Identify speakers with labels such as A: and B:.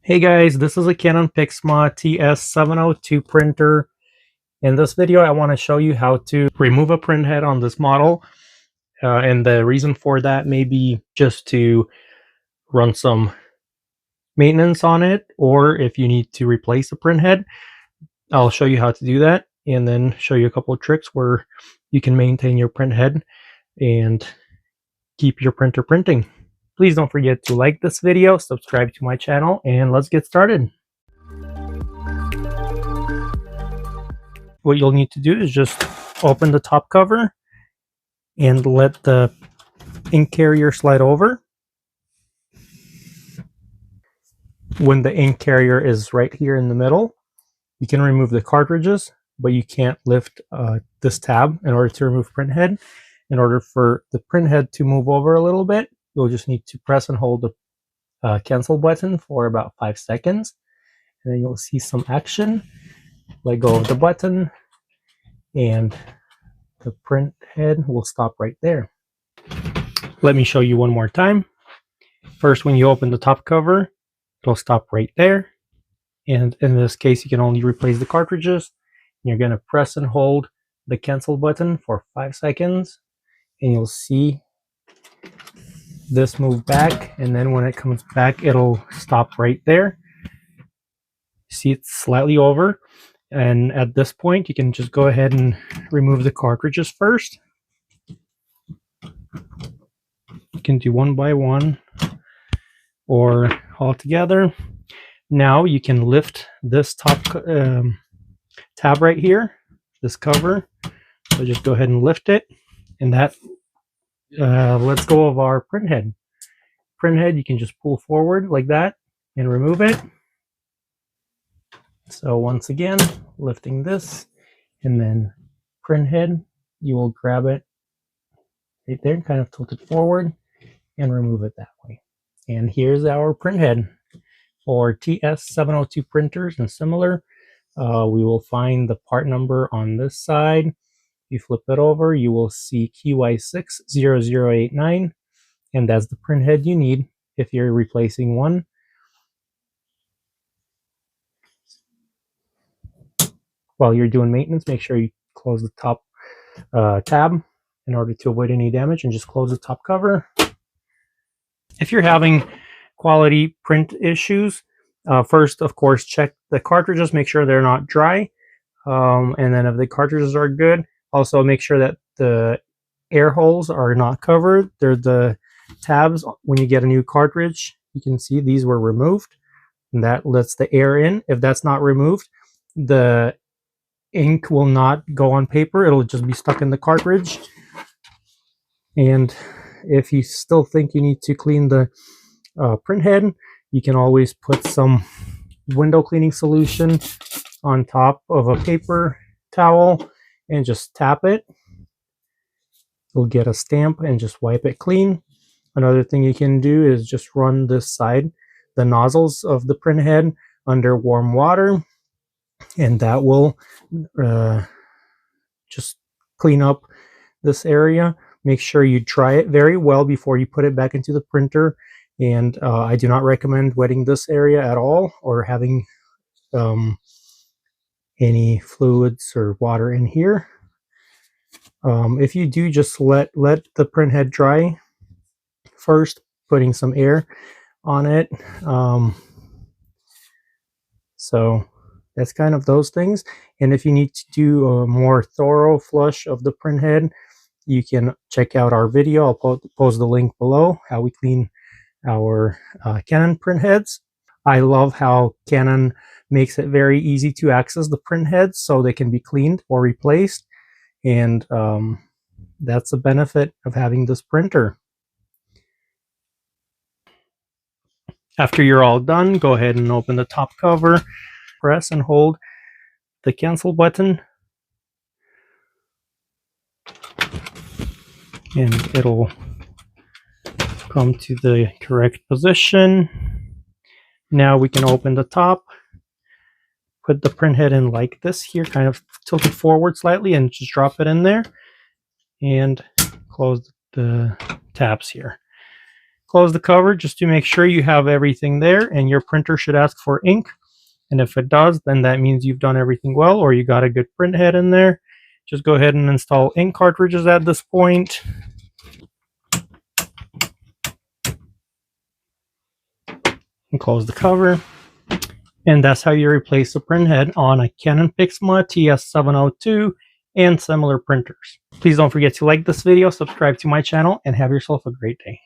A: Hey guys, this is a Canon Pixma TS702 printer. In this video, I want to show you how to remove a printhead on this model. And the reason for that may be just to run some maintenance on it, or if you need to replace a printhead, I'll show you how to do that, and then show you a couple of tricks where you can maintain your printhead and keep your printer printing. Please don't forget to like this video, subscribe to my channel, and let's get started. What you'll need to do is just open the top cover and let the ink carrier slide over. When the ink carrier is right here in the middle, you can remove the cartridges, but you can't lift this tab in order to remove printhead. In order for the printhead to move over a little bit, you'll just need to press and hold the cancel button for about 5 seconds, and then you'll see some action. Let go of the button, and the printhead will stop right there. Let me show you one more time. First, when you open the top cover, it'll stop right there. And in this case, you can only replace the cartridges. You're going to press and hold the cancel button for 5 seconds, and you'll see this move back, and then when it comes back, it'll stop right there. See, it's slightly over, and at this point you can just go ahead and remove the cartridges first. You can do one by one or all together. Now you can lift this top tab right here, this cover. So just go ahead and lift it, and that lets go of our printhead. Printhead, you can just pull forward like that and remove it. So once again, lifting this, and then printhead, you will grab it right there, kind of tilt it forward and remove it that way. And here's our printhead. For TS702 printers and similar, we will find the part number on this side. You flip it over, you will see QY60089, and that's the printhead you need if you're replacing one. While you're doing maintenance, make sure you close the top tab in order to avoid any damage, and just close the top cover. If you're having quality print issues, first, of course, check the cartridges, make sure they're not dry, and then if the cartridges are good, also make sure that the air holes are not covered. They're the tabs when you get a new cartridge. You can see these were removed, and that lets the air in. If that's not removed, the ink will not go on paper. It'll just be stuck in the cartridge. And if you still think you need to clean the printhead, you can always put some window cleaning solution on top of a paper towel and just tap it. You'll get a stamp and just wipe it clean. Another thing you can do is just run this side, the nozzles of the printhead, under warm water, and that will just clean up this area. Make sure you dry it very well before you put it back into the printer. And I do not recommend wetting this area at all, or having any fluids or water in here. If you do, just let the printhead dry first, putting some air on it. So that's kind of those things. And if you need to do a more thorough flush of the printhead, you can check out our video. I'll post the link below, how we clean our Canon printheads. I love how Canon makes it very easy to access the printheads so they can be cleaned or replaced, and that's a benefit of having this printer. After you're all done, go ahead and open the top cover, press and hold the cancel button, and it'll come to the correct position. Now we can open the top, put the printhead in like this here, kind of tilt it forward slightly, and just drop it in there, and close the tabs here. Close the cover just to make sure you have everything there, and your printer should ask for ink. And if it does, then that means you've done everything well, or you got a good print head in there. Just go ahead and install ink cartridges at this point. And close the cover. And that's how you replace the print head on a Canon Pixma TS702 and similar printers. Please don't forget to like this video, subscribe to my channel, and have yourself a great day.